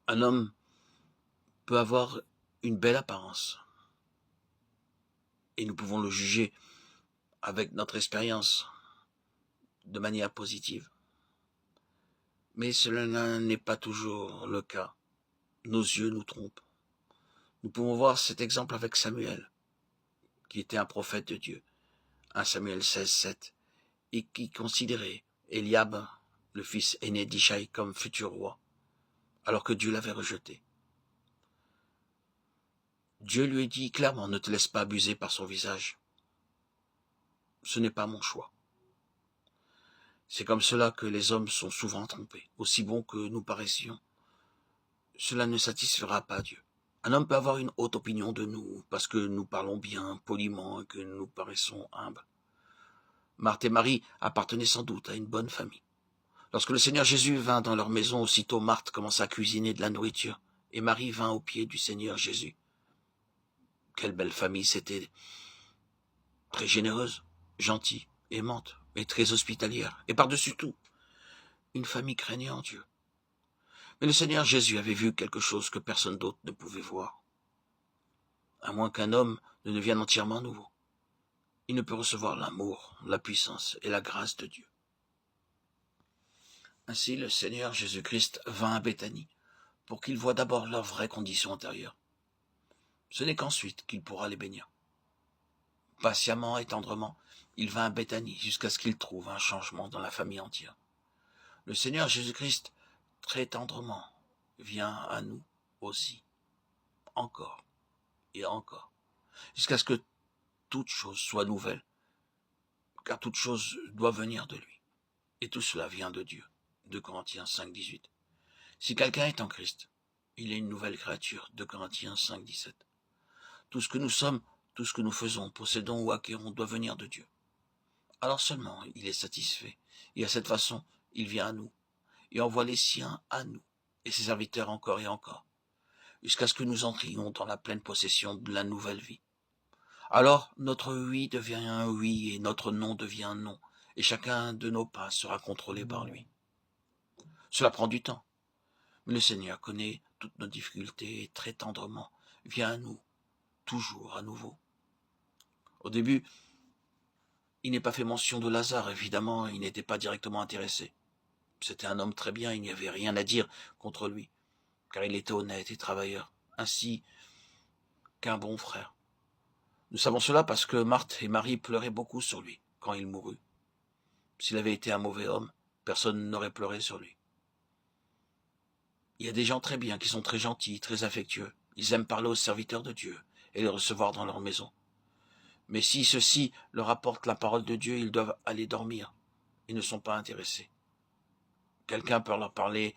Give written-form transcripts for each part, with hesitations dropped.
Un homme peut avoir une belle apparence et nous pouvons le juger avec notre expérience de manière positive. Mais cela n'est pas toujours le cas. Nos yeux nous trompent. Nous pouvons voir cet exemple avec Samuel, qui était un prophète de Dieu, 1 Samuel 16, 7, et qui considérait Eliab, le fils aîné d'Ishaï, comme futur roi, alors que Dieu l'avait rejeté. Dieu lui dit clairement, ne te laisse pas abuser par son visage. Ce n'est pas mon choix. C'est comme cela que les hommes sont souvent trompés, aussi bons que nous paraissions. Cela ne satisfera pas Dieu. Un homme peut avoir une haute opinion de nous, parce que nous parlons bien, poliment, et que nous paraissons humbles. Marthe et Marie appartenaient sans doute à une bonne famille. Lorsque le Seigneur Jésus vint dans leur maison, aussitôt Marthe commença à cuisiner de la nourriture, et Marie vint aux pieds du Seigneur Jésus. Quelle belle famille c'était, très généreuse, gentille, aimante, et très hospitalière, et par-dessus tout, une famille craignant Dieu. Mais le Seigneur Jésus avait vu quelque chose que personne d'autre ne pouvait voir. À moins qu'un homme ne devienne entièrement nouveau, il ne peut recevoir l'amour, la puissance et la grâce de Dieu. Ainsi, le Seigneur Jésus-Christ vint à Béthanie pour qu'il voie d'abord leur vraie condition intérieure. Ce n'est qu'ensuite qu'il pourra les bénir. Patiemment et tendrement, il vint à Béthanie jusqu'à ce qu'il trouve un changement dans la famille entière. Le Seigneur Jésus-Christ, très tendrement, vient à nous aussi, encore et encore, jusqu'à ce que toute chose soit nouvelle, car toute chose doit venir de lui. Et tout cela vient de Dieu. 2 Corinthiens 5, 18. Si quelqu'un est en Christ, il est une nouvelle créature. 2 Corinthiens 5, 17. Tout ce que nous sommes, tout ce que nous faisons, possédons ou acquérons doit venir de Dieu. Alors seulement il est satisfait, et à cette façon, il vient à nous, et envoie les siens à nous, et ses serviteurs encore et encore, jusqu'à ce que nous entrions dans la pleine possession de la nouvelle vie. Alors notre oui devient un oui, et notre non devient un non, et chacun de nos pas sera contrôlé par lui. Cela prend du temps, mais le Seigneur connaît toutes nos difficultés et très tendrement vient à nous, toujours à nouveau. Au début, il n'est pas fait mention de Lazare, évidemment, il n'était pas directement intéressé. C'était un homme très bien, il n'y avait rien à dire contre lui, car il était honnête et travailleur, ainsi qu'un bon frère. Nous savons cela parce que Marthe et Marie pleuraient beaucoup sur lui quand il mourut. S'il avait été un mauvais homme, personne n'aurait pleuré sur lui. Il y a des gens très bien qui sont très gentils, très affectueux. Ils aiment parler aux serviteurs de Dieu et les recevoir dans leur maison. Mais si ceux-ci leur apportent la parole de Dieu, ils doivent aller dormir. Ils ne sont pas intéressés. Quelqu'un peut leur parler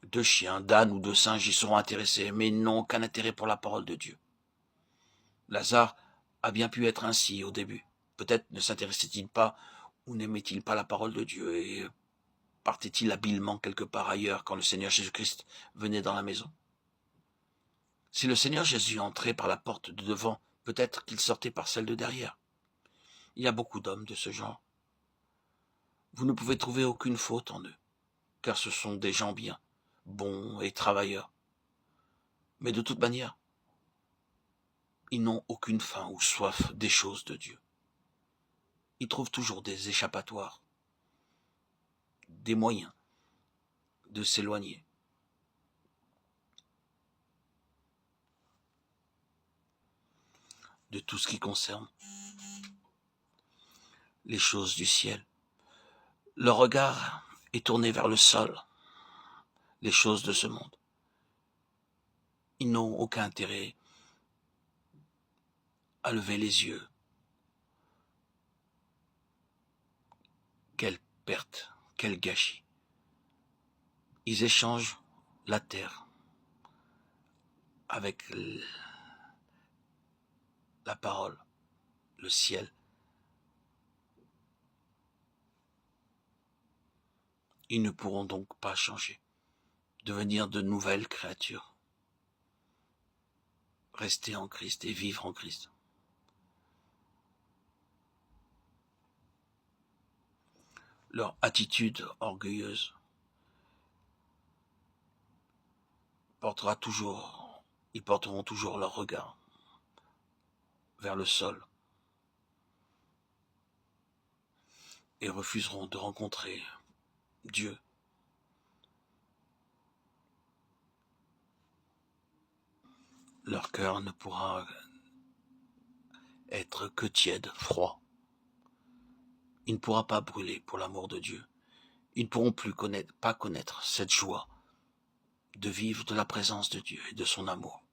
de chiens, d'ânes ou de singes, ils seront intéressés, mais ils n'ont aucun intérêt pour la parole de Dieu. Lazare a bien pu être ainsi au début. Peut-être ne s'intéressait-il pas ou n'aimait-il pas la parole de Dieu et partait-il habilement quelque part ailleurs quand le Seigneur Jésus-Christ venait dans la maison. Si le Seigneur Jésus entrait par la porte de devant, peut-être qu'il sortait par celle de derrière. Il y a beaucoup d'hommes de ce genre. Vous ne pouvez trouver aucune faute en eux, car ce sont des gens bien, bons et travailleurs. Mais de toute manière, ils n'ont aucune faim ou soif des choses de Dieu. Ils trouvent toujours des échappatoires, des moyens de s'éloigner. De tout ce qui concerne les choses du ciel. Leur regard est tourné vers le sol, les choses de ce monde. Ils n'ont aucun intérêt à lever les yeux. Quelle perte, quel gâchis. Ils échangent la terre avec la parole, le ciel. Ils ne pourront donc pas changer, devenir de nouvelles créatures, rester en Christ et vivre en Christ. Leur attitude orgueilleuse, ils porteront toujours leur regard vers le sol et refuseront de rencontrer Dieu. Leur cœur ne pourra être que tiède, froid. Il ne pourra pas brûler pour l'amour de Dieu. Ils ne pourront plus pas connaître cette joie de vivre de la présence de Dieu et de son amour.